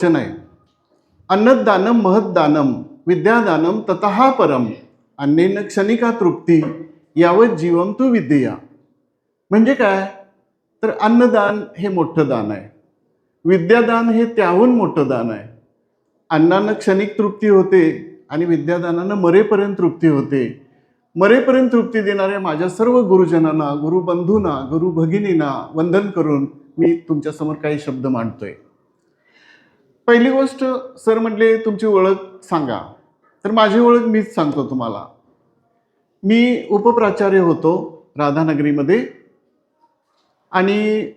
वचन आहे. अन्नदानम महद्दानम विद्यादानम ततः परम अन्नेन क्षणिका तृप्ती यावत जीवम तू विद्या. म्हणजे काय? तर अन्नदान हे मोठं दान आहे. विद्यादान हे त्याहून मोठं दान आहे. अन्नानं क्षणिक तृप्ती होते आणि विद्यादानानं मरेपर्यंत तृप्ती होते. मरेपर्यंत तृप्ती देणाऱ्या माझ्या सर्व गुरुजनांना, गुरुबंधूंना, गुरु भगिनींना वंदन करून मी तुमच्यासमोर काही शब्द मांडतोय. पहिली गोष्ट, सर म्हटले तुमची ओळख सांगा. तर माझी ओळख मीच सांगतो तुम्हाला. मी उपप्राचार्य होतो राधानगरीमध्ये आणि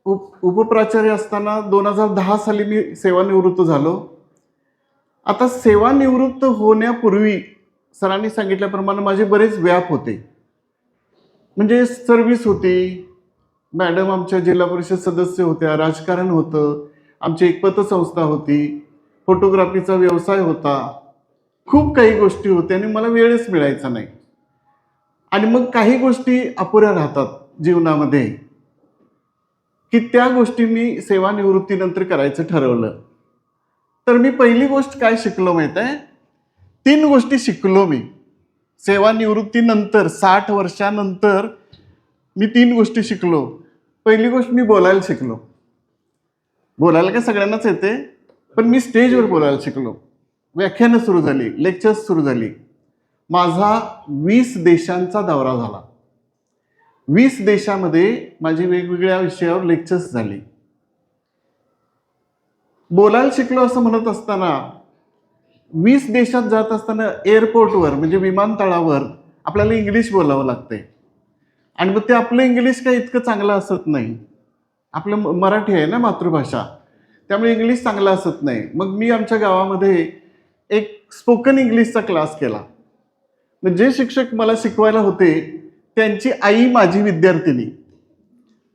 उपप्राचार्य असताना 2010 साली मी सेवानिवृत्त झालो. आता सेवानिवृत्त होण्यापूर्वी सरांनी सांगितल्याप्रमाणे माझे बरेच व्याप होते. म्हणजे सर्व्हिस होती, मॅडम आमच्या जिल्हा परिषद सदस्य होत्या, राजकारण होतं, आमची एक पतसंस्था होती, फोटोग्राफीचा व्यवसाय होता, खूप काही गोष्टी होत्या आणि मला वेळच मिळायचा नाही. आणि मग काही गोष्टी अपुऱ्या राहतात जीवनामध्ये की त्या गोष्टी मी सेवानिवृत्तीनंतर करायचं ठरवलं. तर मी पहिली गोष्ट काय शिकलो माहित आहे? 3 गोष्टी शिकलो मी सेवानिवृत्तीनंतर. 60 वर्षानंतर मी 3 गोष्टी शिकलो. पहिली गोष्ट, मी बोलायला शिकलो. बोलायला काय सगळ्यांनाच येते, पण मी स्टेजवर बोलायला शिकलो. व्याख्यानं सुरू झाली, लेक्चर्स सुरू झाली. माझा 20 देशांचा दौरा झाला. 20 देशामध्ये माझी वेगवेगळ्या विषयावर लेक्चर्स झाली. बोलायला शिकलो असं म्हणत असताना 20 देशात जात असताना एअरपोर्टवर म्हणजे विमानतळावर आपल्याला इंग्लिश बोलावं लागते. आणि मग ते आपलं इंग्लिश काही इतकं चांगलं असत नाही. आपलं मराठी आहे ना मातृभाषा, त्यामुळे इंग्लिश चांगलं असत नाही. मग मी आमच्या गावामध्ये एक स्पोकन इंग्लिशचा क्लास केला. जे शिक्षक मला शिकवायला होते त्यांची आई माझी विद्यार्थिनी.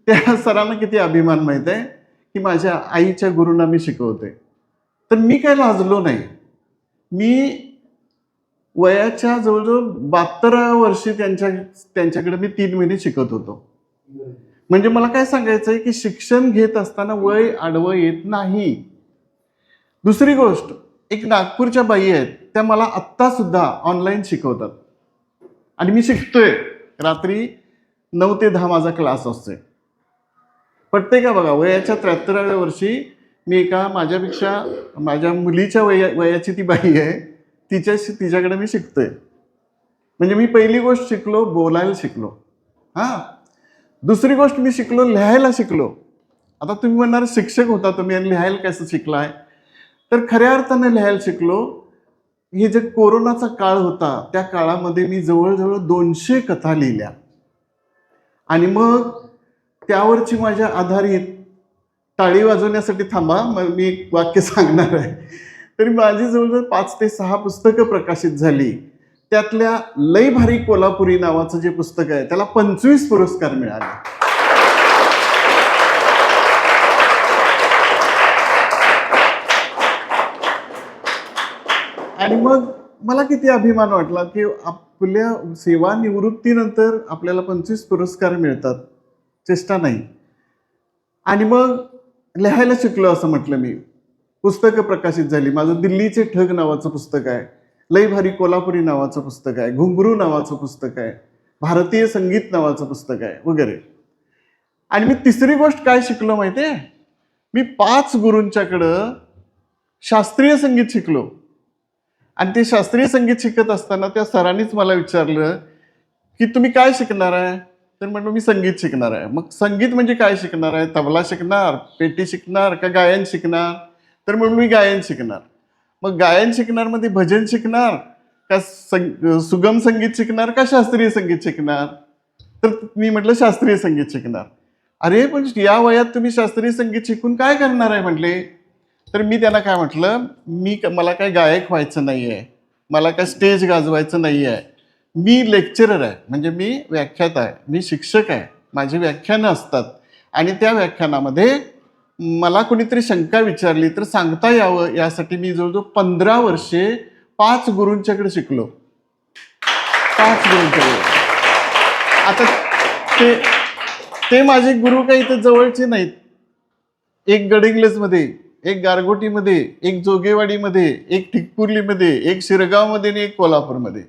त्या सरांना किती अभिमान माहित आहे की माझ्या आईच्या गुरूंना मी शिकवते. तर मी काय लाजलो नाही. मी वयाच्या जवळजवळ 72व्या वर्षी त्यांच्याकडे मी 3 महिने शिकत होतो. म्हणजे मला काय सांगायचं आहे की शिक्षण घेत असताना वय आडवं येत नाही. दुसरी गोष्ट, एक नागपूरच्या बाई आहेत, त्या मला आत्ता सुद्धा ऑनलाईन शिकवतात आणि मी शिकतोय. रात्री 9 ते 10 माझा क्लास असतोय. पटते का बघा? वयाच्या 73व्या वर्षी मी एका माझ्यापेक्षा माझ्या मुलीच्या वयाची ती बाई आहे, तिच्याकडे मी शिकतोय. म्हणजे मी पहिली गोष्ट शिकलो, बोलायला शिकलो. दुसरी गोष्ट मी शिकलो, लिहायला शिकलो. आता तुम्ही म्हणणार शिक्षक होता तुम्ही आणि लिहायला कसं शिकलाय? तर खऱ्या अर्थाने लिहायला शिकलो. हे जे कोरोनाचा काळ होता त्या काळामध्ये मी जवळजवळ 200 कथा लिहिल्या आणि मग त्यावरची माझ्या आधारित, टाळी वाजवण्यासाठी थांबा, मी एक वाक्य सांगणार आहे. तरी माझी जवळजवळ 5 ते 6 पुस्तकं प्रकाशित झाली. त्यातल्या लई भारी कोल्हापुरी नावाचं जे पुस्तक आहे त्याला 25 पुरस्कार मिळाले. आणि मग मला किती अभिमान वाटला की आपल्या सेवानिवृत्तीनंतर आपल्याला 25 पुरस्कार मिळतात, चेष्टा नाही. आणि मग लिहायला शिकलो असं म्हटलं मी. पुस्तकं प्रकाशित झाली. माझं दिल्लीचे ठग नावाचं पुस्तक आहे, लई भारी कोल्हापुरी नावाचं पुस्तक आहे, घुंगरू नावाचं पुस्तक आहे, भारतीय संगीत नावाचं पुस्तक आहे वगैरे. आणि मी तिसरी गोष्ट काय शिकलो माहितीये? मी 5 गुरूंच्याकडं शास्त्रीय संगीत शिकलो. आणि ते शास्त्रीय संगीत शिकत असताना त्या सरांनीच मला विचारलं की तुम्ही काय शिकणार आहे? तर म्हटलं मी संगीत शिकणार आहे. मग संगीत म्हणजे काय शिकणार आहे? तबला शिकणार, पेटी शिकणार का गायन शिकणार? तर म्हणून मी गायन शिकणार. मग गायन शिकणार मध्ये भजन शिकणार का सुगम संगीत शिकणार का शास्त्रीय संगीत शिकणार? तर मी म्हटलं शास्त्रीय संगीत शिकणार. अरे पण या वयात तुम्ही शास्त्रीय संगीत शिकून काय करणार आहे म्हटले. तर मी त्यांना काय म्हटलं, मला काय गायक व्हायचं नाही आहे, मला काय स्टेज गाजवायचं नाही आहे, मी लेक्चरर आहे, म्हणजे मी व्याख्याता आहे, मी शिक्षक आहे, माझी व्याख्यानं असतात आणि त्या व्याख्यानामध्ये मला कोणीतरी शंका विचारली तर सांगता यावं यासाठी मी जवळजवळ 15 वर्षे 5 गुरूंच्याकडे शिकलो. 5 गुरूंच्याकडे. आता ते माझे गुरु काही इथे जवळचे नाहीत. एक गडिंग्लजमध्ये एक गारगोटीमध्ये, एक जोगेवाडीमध्ये, एक ठिकपुर्लीमध्ये, एक शिरगावमध्ये आणि एक कोल्हापूरमध्ये.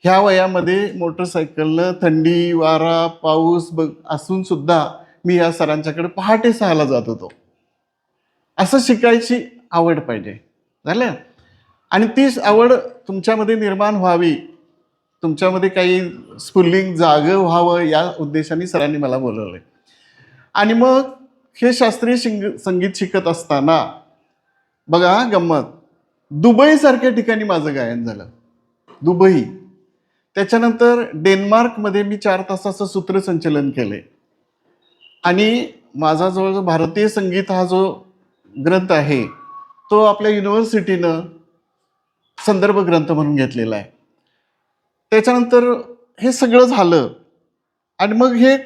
ह्या वयामध्ये मोटरसायकलनं थंडी, वारा, पाऊस असून सुद्धा मी या सरांच्याकडे पहाटे 6ला जात होतो. असं शिकायची आवड पाहिजे. झालं. आणि ती आवड तुमच्यामध्ये निर्माण व्हावी, तुमच्यामध्ये काही स्फुल्लिंग जागं व्हावं या उद्देशाने सरांनी मला बोलवलंय. आणि मग हे शास्त्रीय संगीत शिकत असताना बघा गंमत, दुबई सारख्या ठिकाणी माझं गायन झालं. दुबई, त्याच्यानंतर डेन्मार्कमध्ये मी 4 तासाचं सूत्रसंचलन केले. आणि माझा जो भारतीय संगीत हा जो ग्रंथ आहे तो आपल्या युनिव्हर्सिटीनं संदर्भ ग्रंथ म्हणून घेतलेला आहे. त्याच्यानंतर हे सगळं झालं. आणि मग हे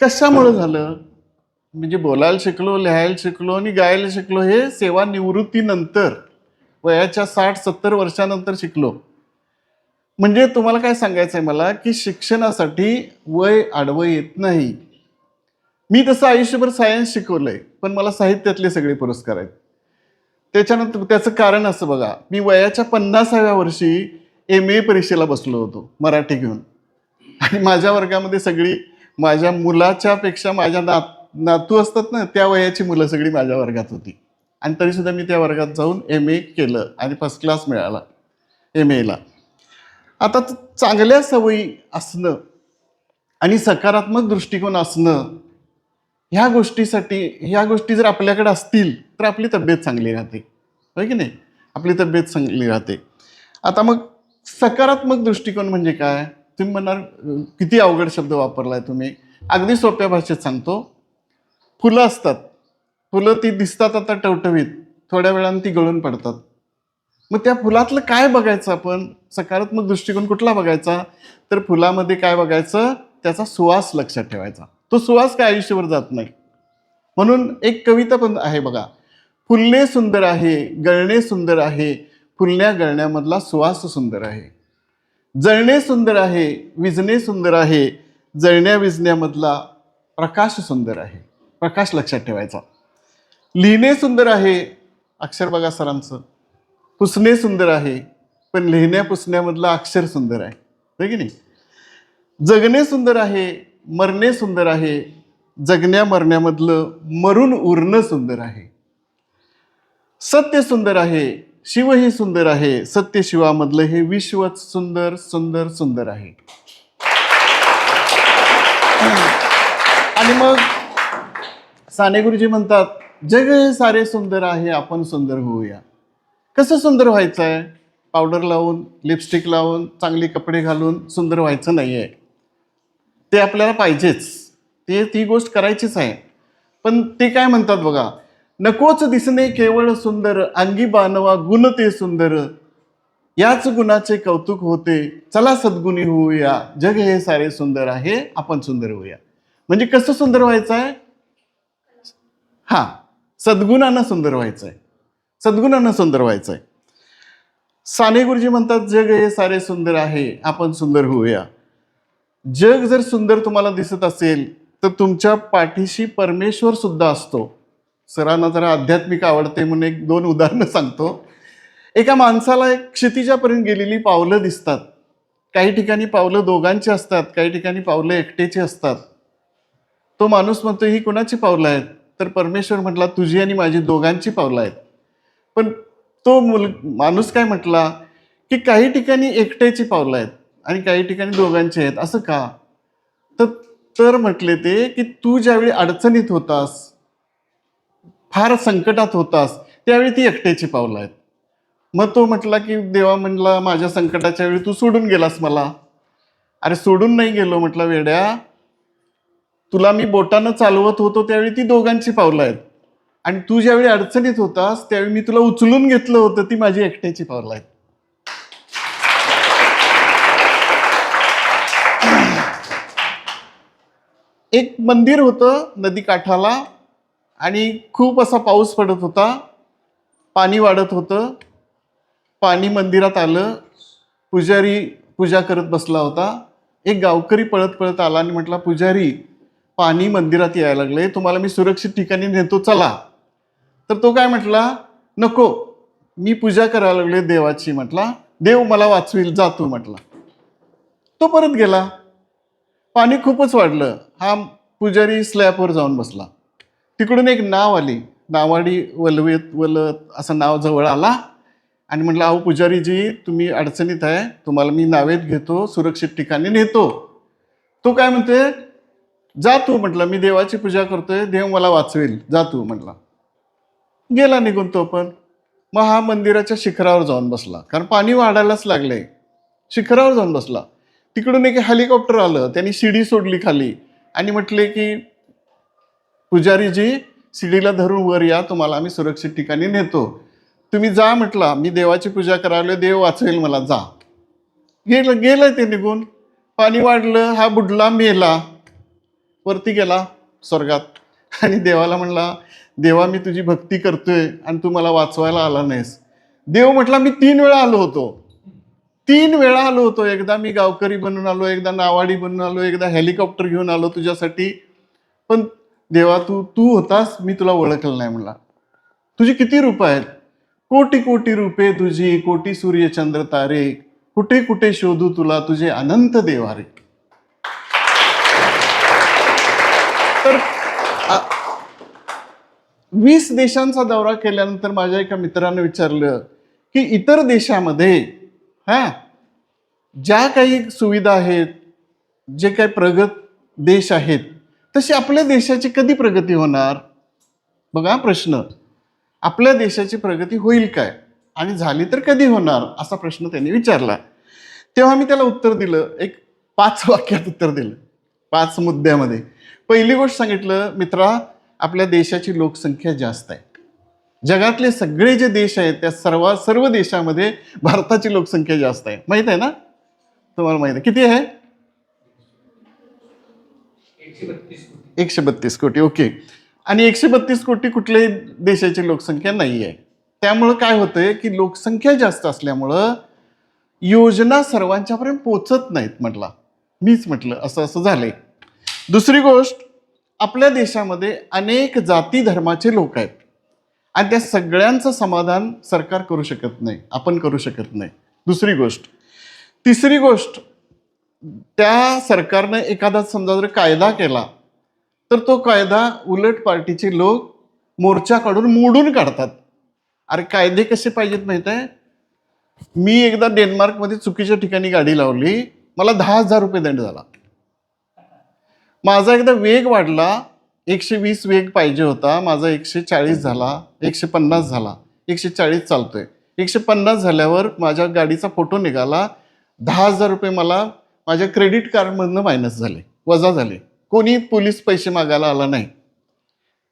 कशामुळे झालं, म्हणजे बोलायला शिकलो, लिहायला शिकलो आणि गायला शिकलो हे सेवानिवृत्तीनंतर वयाच्या 60-70 वर्षानंतर शिकलो. म्हणजे तुम्हाला काय सांगायचं आहे मला, की शिक्षणासाठी वय आडवं येत नाही. मी तसं आयुष्यभर सायन्स शिकवलंय, पण मला साहित्यातले सगळे पुरस्कार आहेत. त्याच्यानंतर त्याचं कारण असं बघा, मी वयाच्या 50व्या वर्षी MA परीक्षेला बसलो होतो मराठी घेऊन. आणि माझ्या वर्गामध्ये सगळी माझ्या मुलाच्या पेक्षा माझ्या नातू असतात ना, त्या वयाची मुलं सगळी माझ्या वर्गात होती. आणि तरीसुद्धा मी त्या वर्गात जाऊन MA केलं आणि फर्स्ट क्लास मिळाला MAला. आता चांगल्या सवयी असणं आणि सकारात्मक दृष्टिकोन असणं ह्या गोष्टी जर आपल्याकडे असतील तर आपली तब्येत चांगली राहते, होय की नाही? आपली तब्येत चांगली राहते. आता मग सकारात्मक दृष्टिकोन म्हणजे काय? तुम्ही म्हणणार किती अवघड शब्द वापरलाय तुम्ही. अगदी सोप्या भाषेत सांगतो. फुलं असतात, फुलं ती दिसतात आता टवटवीत, थोड्या वेळाने ती गळून पडतात. मग त्या फुलातलं काय बघायचं आपण? सकारात्मक दृष्टिकोन कुठला बघायचा? तर फुलामध्ये काय बघायचं? त्याचा सुवास लक्षात ठेवायचा. तो सुवास काय आयुष्यभर जात नाही. म्हणून एक कविता पण आहे बघा, फुलणे सुंदर आहे, गळणे सुंदर आहे, फुलण्या गळण्यामधला सुवास सुंदर आहे. जळणे सुंदर आहे, विझणे सुंदर आहे, जळण्या विझण्यामधला प्रकाश सुंदर आहे. प्रकाश लक्षात ठेवायचा. लिहिणे सुंदर आहे, अक्षर बघा सरांचं. पुसणे सुंदर आहे, पण लिहिण्या पुसण्यामधलं अक्षर सुंदर आहे, है की नाही? जगणे सुंदर आहे, मरणे सुंदर आहे, जगण्या मरण्यामधलं मरून उरणं सुंदर आहे. सत्य सुंदर आहे, शिवही सुंदर आहे, सत्य शिवामधलं हे विश्वच सुंदर सुंदर सुंदर आहे. आणि मग साने गुरुजी म्हणतात, जग हे सारे सुंदर आहे, आपण सुंदर होऊया. कसं सुंदर व्हायचं आहे? पावडर लावून, लिपस्टिक लावून, चांगले कपडे घालून सुंदर व्हायचं नाही आहे. ते आपल्याला पाहिजेच, ती गोष्ट करायचीच आहे. पण ते काय म्हणतात बघा, नकोच दिसणे केवळ सुंदर, अंगी बाणवा गुण ते सुंदर, याच गुणाचे कौतुक होते, चला सद्गुणी होऊया. जग हे सारे सुंदर आहे, आपण सुंदर होऊया. म्हणजे कसं सुंदर व्हायचं आहे? सद्गुणानं सुंदर व्हायचं आहे, सद्गुणानं सुंदर व्हायचं आहे. साने गुरुजी म्हणतात, जग हे सारे सुंदर आहे, आपण सुंदर होऊया. जग जर सुंदर तुम्हाला दिसत असेल तर तुमच्या पाठीशी परमेश्वर सुद्धा असतो. सरांना जरा आध्यात्मिक आवडते म्हणून 1-2 उदाहरणं सांगतो. एका माणसाला एक क्षितिजापर्यंत गेलेली पावलं दिसतात. काही ठिकाणी पावलं दोघांची असतात, काही ठिकाणी पावलं एकटेची असतात. तो माणूस म्हणतो, ही कुणाची पावलं आहेत? तर परमेश्वर म्हटला, तुझी आणि माझी दोघांची पावलं आहेत. पण तो माणूस काय म्हटला, की काही ठिकाणी एकट्याची पावलं आहेत आणि काही ठिकाणी दोघांची आहेत. असं का? तर म्हटले ते, की तू ज्यावेळी अडचणीत होतास, फार संकटात होतास, त्यावेळी ती एकट्याची पावलं आहेत. मग तो म्हटला, की देवा म्हणला, माझ्या संकटाच्या वेळी तू सोडून गेलास मला. अरे सोडून नाही गेलो, म्हटलं वेड्या, तुला मी बोटानं चालवत होतो त्यावेळी ती दोघांची पावलं आहेत. आणि तू ज्यावेळी अडचणीत होतास त्यावेळी मी तुला उचलून घेतलं होतं, ती माझी एकट्याची पावलं आहेत. एक मंदिर होतं नदी काठाला आणि खूप असा पाऊस पडत होता, पाणी वाढत होतं. पाणी मंदिरात आलं, पुजारी पूजा करत बसला होता. एक गावकरी पळत पळत आला आणि म्हटला, पुजारी, पाणी मंदिरात यायला लागले, तुम्हाला मी सुरक्षित ठिकाणी नेतो, चला. तर तो काय म्हटला, नको, मी पूजा करायला लागले देवाची. म्हटला, देव मला वाचविल, जा तू म्हटला. तो परत गेला. पाणी खूपच वाढलं. हा पुजारी स्लॅबवर जाऊन बसला. तिकडून एक नाव आली, नावाडी वलत असं नाव जवळ आला आणि म्हटलं, अहो पुजारीजी, तुम्ही अडचणीत आहे, तुम्हाला मी नावेत घेतो, सुरक्षित ठिकाणी नेतो. तो काय म्हणते, जा तू म्हटलं, मी देवाची पूजा करतोय, देव मला वाचवेल, जा तू म्हटला. गेला निघून तो पण. मग हा मंदिराच्या शिखरावर जाऊन बसला, कारण पाणी वाढायलाच लागले. शिखरावर जाऊन बसला. तिकडून एक हेलिकॉप्टर आलं, त्यांनी शिडी सोडली खाली आणि म्हटले की, पुजारीजी शिडीला धरून वर या, तुम्हाला आम्ही सुरक्षित ठिकाणी नेतो, तुम्ही जा म्हटला, मी देवाची पूजा करायला, देव वाचवेल मला, जा. गेलं ते निघून. पाणी वाढलं, हा बुडला, मेला, वरती गेला स्वर्गात. आणि देवाला म्हणला, देवा मी तुझी भक्ती करतोय आणि तू मला वाचवायला आला नाहीस. देव म्हटला, मी 3 वेळा आलो होतो, 3 वेळा आलो होतो. एकदा मी गावकरी बनून आलो, एकदा नावाडी बनून आलो, एकदा हेलिकॉप्टर घेऊन आलो तुझ्यासाठी. पण देवा तू होतास, मी तुला ओळखलं नाही म्हणला. तुझी किती रूप आहेत, कोटी कोटी रूपे तुझी, कोटी सूर्य चंद्र तारे, कुठे कुठे शोधू तुला, तुझे अनंत देवारे. तर 20 देशांचा दौरा केल्यानंतर माझ्या एका मित्रानं विचारलं की इतर देशामध्ये ज्या काही सुविधा आहेत, जे काही प्रगत देश आहेत, तशी आपल्या देशाची कधी प्रगती होणार. बघा प्रश्न, आपल्या देशाची प्रगती होईल काय आणि झाली तर कधी होणार, असा प्रश्न त्यांनी विचारला. तेव्हा मी त्याला उत्तर दिलं, एक 5 वाक्यात उत्तर दिलं, 5 मुद्द्यामध्ये. पहिली गोष्ट सांगितलं, मित्रा, आपल्या देशाची लोकसंख्या जास्त आहे. जगातले सगळे जे देश आहेत त्या सर्व देशामध्ये भारताची लोकसंख्या जास्त आहे. माहित आहे ना तुम्हाला? माहित आहे किती आहे? 132 कोटी. ओके. आणि 132 कोटी कुठल्याही देशाची लोकसंख्या नाही आहे. त्यामुळं काय होतंय की लोकसंख्या जास्त असल्यामुळं योजना सर्वांच्यापर्यंत पोचत नाहीत. मीच म्हटलं असं झालंय. दुसरी गोष्ट, आपल्या देशामध्ये अनेक जाती धर्माचे लोक आहेत आणि त्या सगळ्यांचं समाधान सरकार करू शकत नाही, आपण करू शकत नाही. दुसरी गोष्ट. तिसरी गोष्ट, त्या सरकारनं एखादा समजा जर कायदा केला तर तो कायदा उलट पार्टीचे लोक मोर्चा काढून मोडून काढतात. अरे कायदे कसे पाहिजेत माहित आहे? मी एकदा डेन्मार्कमध्ये चुकीच्या ठिकाणी गाडी लावली, मला 10,000 रुपये दंड झाला. माझा एकदा वेग वाढला, 120 वेग पाहिजे होता, माझा 140 झाला, 150 झाला, 140 चालतोय. 150 झाल्यावर माझ्या गाडीचा फोटो निघाला, 10,000 रुपये मला माझ्या क्रेडिट कार्डमधनं मायनस झाले, वजा झाले. कोणी पोलीस पैसे मागायला आला नाही.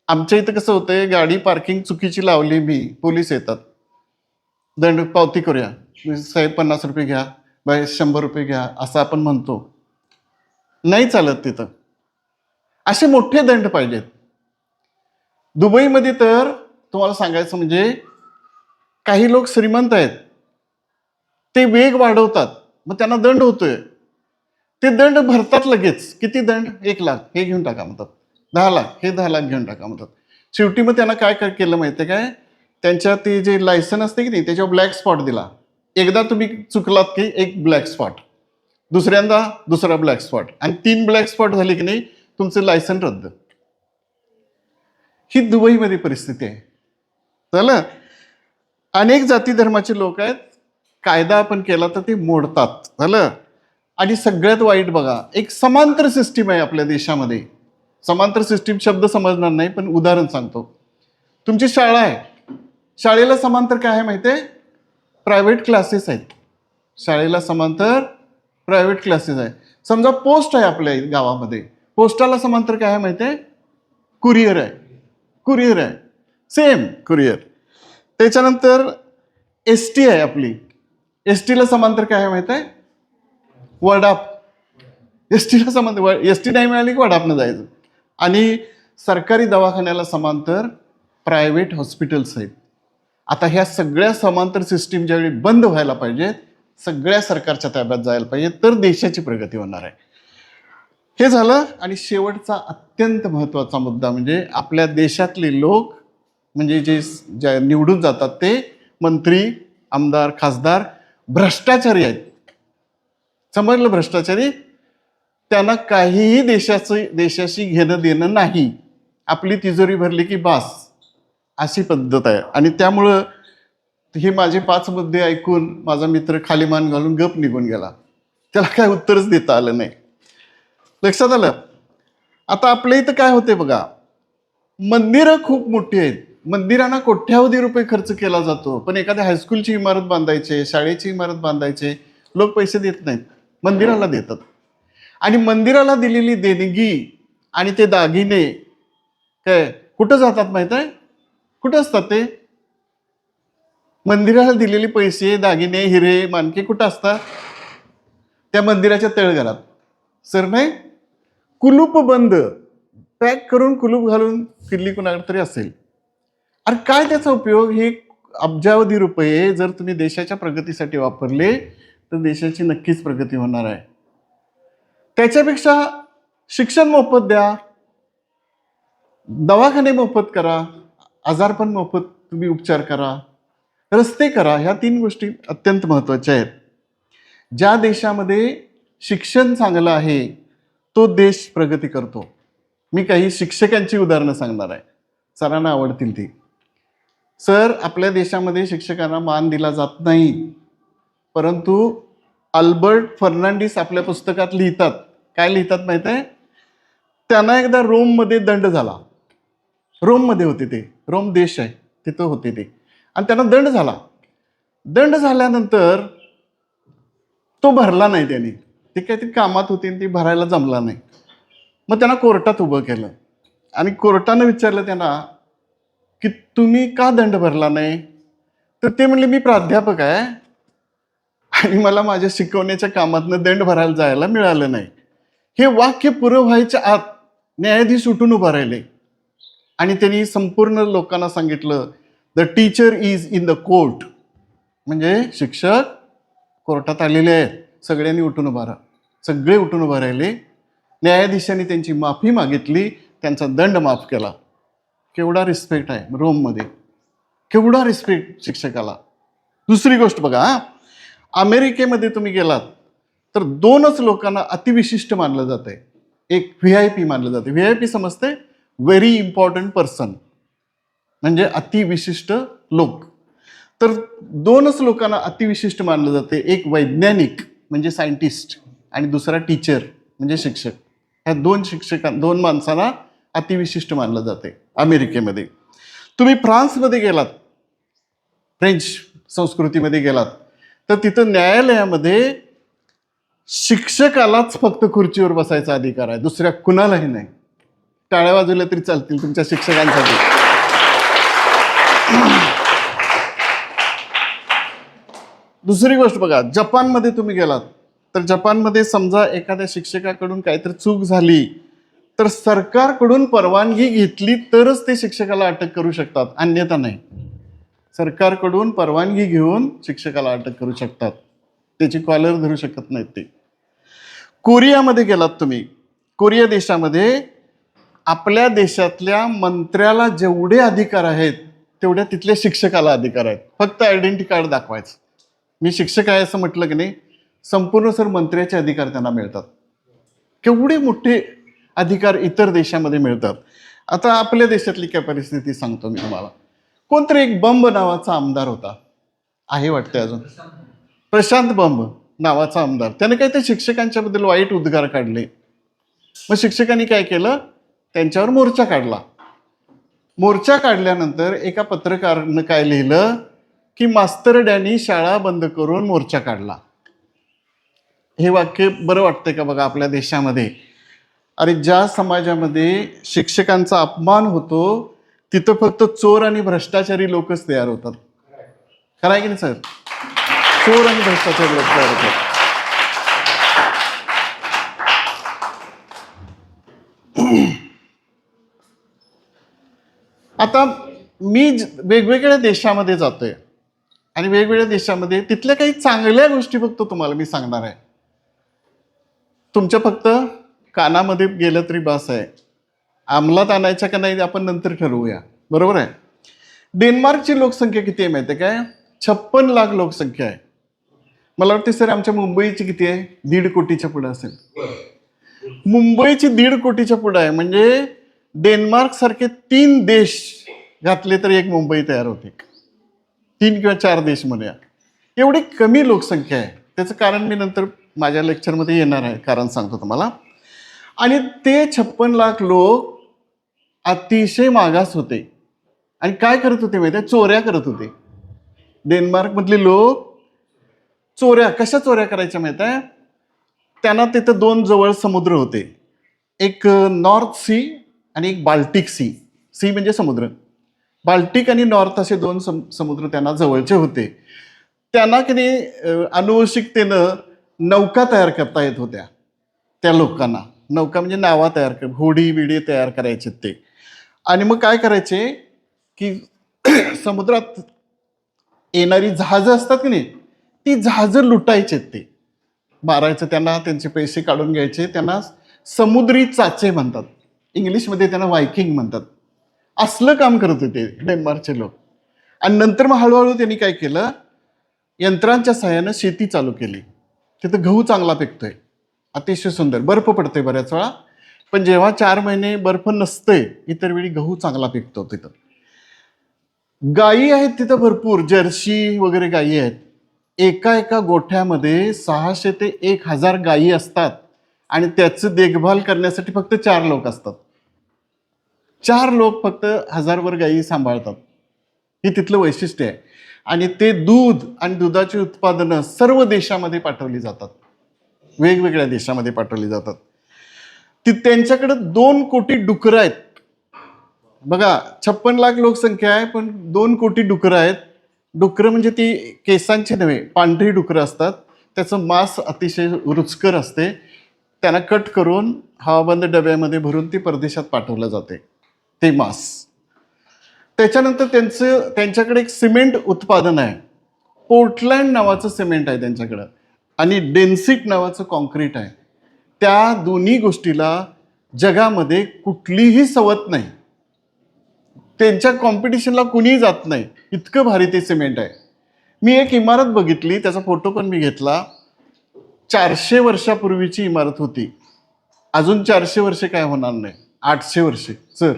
आमच्या इथं कसं होतंय, गाडी पार्किंग चुकीची लावली मी, पोलीस येतात, दंड पावती करूया, साहेब 50 रुपये घ्या, बाय 100 रुपये घ्या, असं आपण म्हणतो. नाही चालत तिथं. असे मोठे दंड पाहिजेत. दुबईमध्ये तर तुम्हाला सांगायचं म्हणजे काही लोक श्रीमंत आहेत, ते वेग वाढवतात, मग त्यांना दंड होतोय, ते दंड भरतात लगेच. किती दंड? 1 लाख, हे घेऊन टाका म्हणतात. 10 लाख, हे 10 लाख घेऊन टाका म्हणतात. शेवटी मग त्यांना काय काय केलं माहितीये काय, त्यांच्या ते जे लायसन असते की नाही त्याच्यावर ब्लॅक स्पॉट दिला. एकदा तुम्ही चुकलात की 1 ब्लॅक स्पॉट, दुसऱ्यांदा दुसरा ब्लॅक स्पॉट, आणि 3 ब्लॅक स्पॉट झाले की नाही तुमचं लायसन रद्द. ही दुबईमध्ये परिस्थिती आहे. चला, अनेक जाती धर्माचे लोक आहेत, कायदा आपण केला तर ते मोडतात. झालं. आणि सगळ्यात वाईट बघा, एक समांतर सिस्टीम आहे आपल्या देशामध्ये. समांतर सिस्टीम शब्द समजणार नाही, पण उदाहरण सांगतो. तुमची शाळा आहे, शाळेला समांतर काय आहे माहिती आहे? प्रायव्हेट क्लासेस आहेत. शाळेला समांतर प्रायव्हेट क्लासेस आहे. समजा पोस्ट आहे आपल्या गावामध्ये, पोस्टाला समांतर काय आहे माहिती आहे? कुरिअर आहे. कुरिअर आहे, सेम कुरिअर. त्याच्यानंतर ST आहे आपली, STला समांतर काय आहे माहिती आहे? वडाप. STला समांतर, ST नाही मिळाली की वडापनं जायचं. आणि सरकारी दवाखान्याला समांतर प्रायव्हेट हॉस्पिटल्स आहेत. आता ह्या सगळ्या समांतर सिस्टीम ज्यावेळी बंद व्हायला पाहिजेत, सगळ्या सरकारच्या ताब्यात जायला पाहिजे, तर देशाची प्रगती होणार आहे. हे झालं. आणि शेवटचा अत्यंत महत्त्वाचा मुद्दा म्हणजे आपल्या देशातले लोक म्हणजे जे निवडून जातात ते मंत्री, आमदार, खासदार भ्रष्टाचारी आहेत. समजलं? भ्रष्टाचारी. त्यांना काहीही देशाशी घेणं देणं नाही. आपली तिजोरी भरली की बास, अशी पद्धत आहे. आणि त्यामुळं हे माझे 5 मुद्दे ऐकून माझा मित्र खाली मान घालून गप निघून गेला. त्याला काय उत्तरच देता आलं नाही. लक्षात आलं? आता आपल्या इथं काय होते बघा, मंदिरं खूप मोठी आहेत. मंदिरांना कोट्यावधी रुपये खर्च केला जातो, पण एखाद्या हायस्कूलची इमारत बांधायचे, शाळेची इमारत बांधायचे लोक पैसे देत नाहीत, मंदिराला देतात. आणि मंदिराला दिलेली देणगी आणि ते दागिने काय कुठं जातात माहित आहे? कुठं असतात ते? मंदिराला दिलेले पैसे, दागिने, हिरे, मानके कुठं असतात? त्या मंदिराच्या तळघरात. सर नाही, कुलूप बंद, पॅक करून कुलूप घालून किल्ली कुणाकडे तरी असेल. अरे काय त्याचा उपयोग? हे अब्जावधी रुपये जर तुम्ही देशाच्या प्रगतीसाठी वापरले तर देशाची नक्कीच प्रगती होणार आहे. त्याच्यापेक्षा शिक्षण मोफत द्या, दवाखाने मोफत करा, आजारपण मोफत तुम्ही उपचार करा, रस्ते करा. ह्या 3 गोष्टी अत्यंत महत्त्वाच्या आहेत. ज्या देशामध्ये शिक्षण चांगलं आहे तो देश प्रगती करतो. मी काही शिक्षकांची उदाहरणं सांगणार आहे, सरांना आवडतील ती. सर, आपल्या देशामध्ये शिक्षकांना मान दिला जात नाही, परंतु अल्बर्ट फर्नांडिस आपल्या पुस्तकात लिहितात. काय लिहितात माहित आहे? त्यांना एकदा रोममध्ये दंड झाला. रोममध्ये होते ते, रोम देश आहे तिथं होते ते, आणि त्यांना दंड झाला. दंड झाल्यानंतर तो भरला नाही त्यांनी. ते काहीतरी कामात होते आणि ती भरायला जमला नाही. मग त्यांना कोर्टात उभं केलं आणि कोर्टानं विचारलं त्यांना की तुम्ही का दंड भरला नाही? तर ते म्हणले मी प्राध्यापक आहे आणि मला माझ्या शिकवण्याच्या कामातनं दंड भरायला जायला मिळालं नाही. हे वाक्य पुरं व्हायच्या आत न्यायाधीश उठून उभा राहिले आणि त्यांनी संपूर्ण लोकांना सांगितलं, the teacher is in the court. म्हणजे शिक्षक कोर्टात आलेले आहेत. सगळ्यांनी उठून उभा राहा. सगळे उठून उभा राहिले. न्यायाधीशांनी त्यांची माफी मागितली, त्यांचा दंड माफ केला. केवढा रिस्पेक्ट आहे रोममध्ये, केवढा रिस्पेक्ट शिक्षकाला. दुसरी गोष्ट बघा, अमेरिकेमध्ये तुम्ही गेलात तर 2च लोकांना अतिविशिष्ट मानलं जात आहे. एक VIP मानलं जाते. VIP समजते? व्हेरी इम्पॉर्टंट पर्सन, म्हणजे अतिविशिष्ट लोक. तर 2च लोकांना अतिविशिष्ट मानलं जाते. एक वैज्ञानिक म्हणजे सायंटिस्ट आणि दुसरा टीचर म्हणजे शिक्षक. ह्या 2 माणसांना अतिविशिष्ट मानलं जाते अमेरिकेमध्ये. तुम्ही फ्रान्समध्ये गेलात, फ्रेंच संस्कृतीमध्ये गेलात, तर तिथं न्यायालयामध्ये शिक्षकालाच फक्त खुर्चीवर बसायचा अधिकार आहे, दुसऱ्या कुणालाही नाही. टाळ्या वाजवल्या तरी चालतील तुमच्या शिक्षकांसाठी. दुसरी गोष्ट बघा, जपानमध्ये तुम्ही गेलात तर जपानमध्ये समजा एखाद्या शिक्षकाकडून काहीतरी चूक झाली तर सरकारकडून परवानगी घेतली तरच ते शिक्षकाला अटक करू शकतात, अन्यथा नाही. सरकारकडून परवानगी घेऊन शिक्षकाला अटक करू शकतात, त्याची कॉलर धरू शकत नाहीत ते. कोरियामध्ये गेलात तुम्ही, कोरिया देशामध्ये आपल्या देशातल्या मंत्र्याला जेवढे अधिकार आहेत तेवढ्या तिथल्या शिक्षकाला अधिकार आहेत. फक्त आयडेंटिटी कार्ड दाखवायचं, मी शिक्षक आहे असं म्हटलं की नाही, संपूर्ण सर मंत्र्याचे अधिकार त्यांना मिळतात. केवढे मोठे अधिकार इतर देशामध्ये मिळतात. आता आपल्या देशातली काय परिस्थिती सांगतो मी तुम्हाला. कोणतरी एक बंब नावाचा आमदार होता, आहे वाटतं अजून, प्रशांत बंब नावाचा आमदार. त्याने काय ते शिक्षकांच्या बद्दल वाईट उद्गार काढले. मग शिक्षकांनी काय केलं, त्यांच्यावर मोर्चा काढला. मोर्चा काढल्यानंतर एका पत्रकारानं काय लिहिलं की मास्तरड्यांनी शाळा बंद करून मोर्चा काढला. हे वाक्य बरं वाटतंय का बघा आपल्या देशामध्ये? अरे ज्या समाजामध्ये शिक्षकांचा अपमान होतो तिथं फक्त चोर आणि भ्रष्टाचारी लोकच तयार होतात. खरं आहे की नाही सर? चोर आणि भ्रष्टाचारी लोक तयार होतात. आता मी वेगवेगळ्या देशामध्ये जातोय आणि वेगवेगळ्या देशामध्ये तिथल्या काही चांगल्या गोष्टी फक्त तुम्हाला मी सांगणार आहे. तुमच्या फक्त कानामध्ये गेलं तरी बास आहे. अंमलात आणायच्या का नाही आपण नंतर ठरवूया, बरोबर आहे? डेन्मार्कची लोकसंख्या किती आहे माहिती आहे काय? 56 लाख लोकसंख्या आहे. मला वाटते सर आमच्या मुंबईची किती आहे? 1.5 कोटीच्या पुढे असेल. मुंबईची 1.5 कोटीच्या पुढे आहे. म्हणजे डेन्मार्क सारखे 3 देश घातले तर एक मुंबई तयार होते. 3 किंवा 4 देश म्हणूया. एवढी कमी लोकसंख्या आहे. त्याचं कारण मी नंतर माझ्या लेक्चरमध्ये येणार आहे, कारण सांगतो तुम्हाला. आणि ते 56 लाख लोक अतिशय मागास होते. आणि काय करत होते माहिती आहे? चोऱ्या करत होते. डेन्मार्कमधले लोक चोऱ्या, कशा चोऱ्या करायच्या माहिती आहे? त्यांना तिथं 2 जवळ समुद्र होते. एक नॉर्थ सी आणि एक बाल्टिक सी. सी म्हणजे समुद्र. बाल्टिक आणि नॉर्थ असे 2 समुद्र त्यांना जवळचे होते. त्यांना की नाही आनुवंशिकतेनं नौका तयार करता येत होत्या. त्या लोकांना नौका म्हणजे नावा तयार कर, होडी बिडी तयार करायचे ते. आणि मग काय करायचे की समुद्रात येणारी जहाजं असतात की नाही, ती जहाजं लुटायचे ते, मारायचं त्यांना, त्यांचे पैसे काढून घ्यायचे. त्यांना समुद्री चाचे म्हणतात, इंग्लिशमध्ये त्यांना वायकिंग म्हणतात. असलं काम करत होते डेन्मार्कचे लोक. आणि नंतर मग हळूहळू त्यांनी काय केलं, यंत्रांच्या सहाय्यानं शेती चालू केली. तिथं गहू चांगला पिकतोय, अतिशय सुंदर, बर्फ पडतोय बऱ्याच वेळा, पण जेव्हा 4 महिने बर्फ नसतंय इतर वेळी गहू चांगला पिकतो. तिथं गायी आहेत तिथं भरपूर, जर्सी वगैरे गायी आहेत. एका गोठ्यामध्ये 600 ते 1000 गायी असतात. आणि त्याचं देखभाल करण्यासाठी फक्त 4 लोक असतात. 4 लोक फक्त 1000वर गायी सांभाळतात. हे तिथलं वैशिष्ट्य आहे. आणि ते दूध आणि दुधाची उत्पादनं सर्व देशामध्ये पाठवली जातात, वेगवेगळ्या देशामध्ये पाठवली जातात. त्यांच्याकडे 2 कोटी डुकरं आहेत. बघा, 56 लाख लोकसंख्या आहे, पण 2 कोटी डुकरं आहेत. डुकरं म्हणजे ती केसांची नव्हे, पांढरी डुकरं असतात. त्याचं मांस अतिशय रुचकर असते. त्यांना कट करून हवाबंद डब्यामध्ये भरून ती परदेशात पाठवलं जाते ते मांस. त्याच्यानंतर त्यांच्याकडे एक सिमेंट उत्पादन आहे. पोर्टलँड नावाचं सिमेंट आहे त्यांच्याकडं, आणि डेन्सिट नावाचं कॉन्क्रीट आहे. त्या दोन्ही गोष्टीला जगामध्ये कुठलीही सवत नाही. त्यांच्या कॉम्पिटिशनला कुणीही जात नाही, इतकं भारी ते सिमेंट आहे. मी एक इमारत बघितली, त्याचा फोटो पण मी घेतला. 400 वर्षापूर्वीची इमारत होती. अजून 400 वर्षे काय होणार नाही, 800 वर्षे सर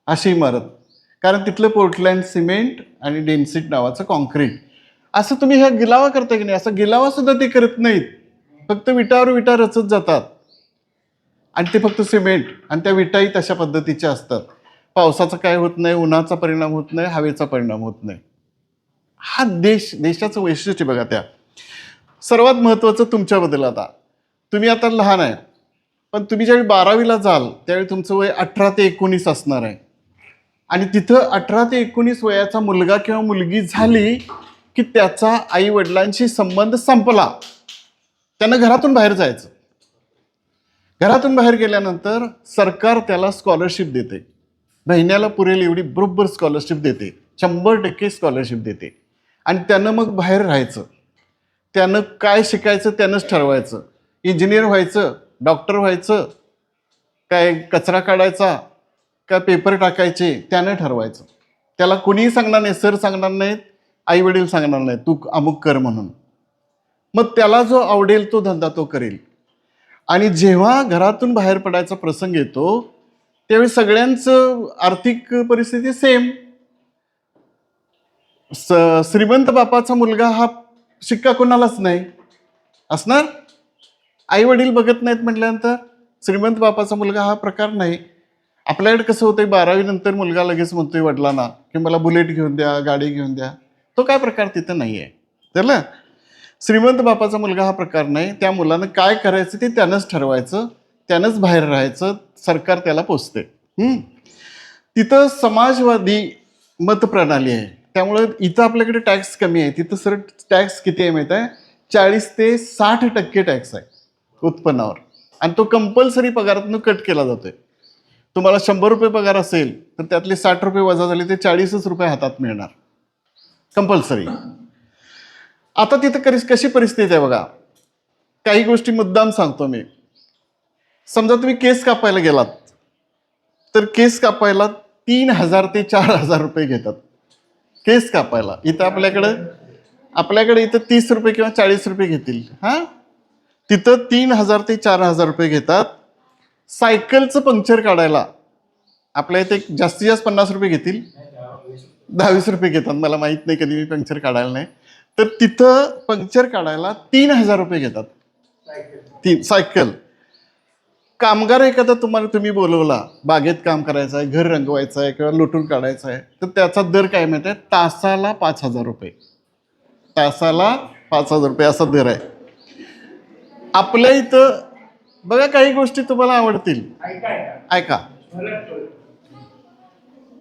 अशी इमारत. कारण तिथलं पोर्टलँड सिमेंट आणि डेन्सिट नावाचं कॉन्क्रीट. असं तुम्ही ह्या गिलावा करता की नाही, असं गिलावा सुद्धा ते करत नाहीत. फक्त विटावर विटा रचत जातात. आणि ते फक्त सिमेंट, आणि त्या विटाही तशा पद्धतीच्या असतात. पावसाचा काय होत नाही, उन्हाचा परिणाम होत नाही, हवेचा परिणाम होत नाही. हा देशाचं वैशिष्ट्य बघा. त्या सर्वात महत्त्वाचं तुमच्याबद्दल, आता तुम्ही आता लहान आहे, पण तुम्ही ज्यावेळी 12वीला जाल त्यावेळी तुमचं वय 18 ते 19 असणार आहे. आणि तिथं 18 ते 19 वयाचा मुलगा किंवा मुलगी झाली की त्याचा आई वडिलांशी संबंध संपला. त्यानं घरातून बाहेर जायचं. घरातून बाहेर गेल्यानंतर सरकार त्याला स्कॉलरशिप देते. महिन्याला पुरेल एवढी बरोबर स्कॉलरशिप देते, 100% स्कॉलरशिप देते. आणि त्यानं मग बाहेर राहायचं. त्यानं काय शिकायचं त्यानंच ठरवायचं. इंजिनियर व्हायचं, डॉक्टर व्हायचं, काय कचरा काढायचा, काय पेपर टाकायचे, त्यानं ठरवायचं. त्याला कुणीही सांगणार नाही, सर सांगणार नाहीत, आई वडील सांगणार नाहीत तू अमुक कर म्हणून. मग त्याला जो आवडेल तो धंदा तो करेल. आणि जेव्हा घरातून बाहेर पडायचा प्रसंग येतो त्यावेळी सगळ्यांचं आर्थिक परिस्थिती सेम. श्रीमंत बापाचा मुलगा हा शिक्का कोणालाच नाही असणार. आई वडील बघत नाहीत म्हटल्यानंतर श्रीमंत बापाचा मुलगा हा प्रकार नाही. आपल्याकडे कसं होतंय, 12वी नंतर मुलगा लगेच म्हणतोय वडिलांना की मला बुलेट घेऊन द्या, गाडी घेऊन द्या. तो काय प्रकार तिथं नाही आहे. त्याला श्रीमंत बापाचा मुलगा हा प्रकार नाही. त्या मुलानं काय करायचं ते त्यानंच ठरवायचं, त्यानंच बाहेर राहायचं. सरकार त्याला पोचते. तिथं समाजवादी मतप्रणाली आहे. त्यामुळे इथं आपल्याकडे टॅक्स कमी आहे. तिथं सर टॅक्स किती आहे माहीत आहे? 40 ते 60% टॅक्स आहे उत्पन्नावर. आणि तो कंपल्सरी पगारातून कट केला जातोय. तुम्हाला 100 रुपये पगार असेल तर त्यातले 60 रुपये वजा झाले ते 40च रुपये हातात मिळणार कंपल्सरी. आता तिथं कशी परिस्थिती आहे बघा. काही गोष्टी मुद्दाम सांगतो मी. समजा तुम्ही केस कापायला गेलात तर केस कापायला 3,000 ते 4,000 रुपये घेतात केस कापायला. इथं आपल्याकडे इथं 30 रुपये किंवा 40 रुपये घेतील. हा, तिथं 3,000 ते 4,000 रुपये घेतात. सायकलचं पंक्चर काढायला आपल्या इथे जास्तीत जास्त 50 रुपये घेतील, 10-20 रुपये घेतात. मला माहित नाही, कधी मी पंक्चर काढायला नाही. तर तिथं पंक्चर काढायला 3,000 रुपये घेतात. सायकल. कामगार एखादा तुम्ही बोलवला, बागेत काम करायचं आहे, घर रंगवायचं आहे किंवा लुटून काढायचं आहे, तर त्याचा दर काय माहिती आहे? तासाला 5,000 रुपये. तासाला 5,000 रुपये असा दर आहे. आपल्या इथं बघा, काही गोष्टी तुम्हाला आवडतील, ऐका.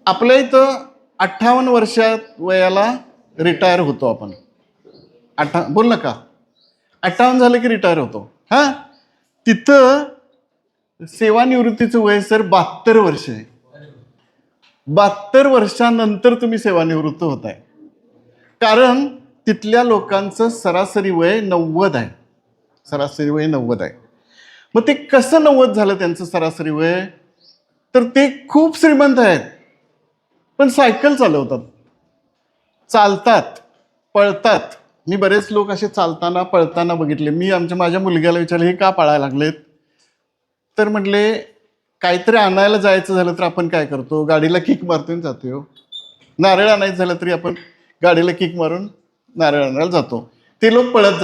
आपल्या इथं 58 वर्षात वयाला रिटायर होतो आपण. बोल ना का, 58 झालं की रिटायर होतो. हा, तिथं सेवानिवृत्तीचं वय सर 72 वर्ष आहे. 72 वर्षानंतर तुम्ही सेवानिवृत्त होताय, कारण तिथल्या लोकांचं सरासरी वय 90 आहे. सरासरी वय 90 आहे. मग ते कसं 90 झालं त्यांचं सरासरी वय? तर ते खूप श्रीमंत आहेत, पण सायकल चालवतात, चालतात, पळतात. मी बरेच लोक असे चालताना पळताना बघितले. मी माझ्या मुलग्याला विचारलं, हे का पळायला लागलेत? तर म्हटले, काहीतरी आणायला जायचं झालं तर आपण काय करतो? गाडीला किक मारतो जातो. नारळ आणायचं झालं तरी आपण गाडीला किक मारून नारळ आणायला जातो. ते लोक पळत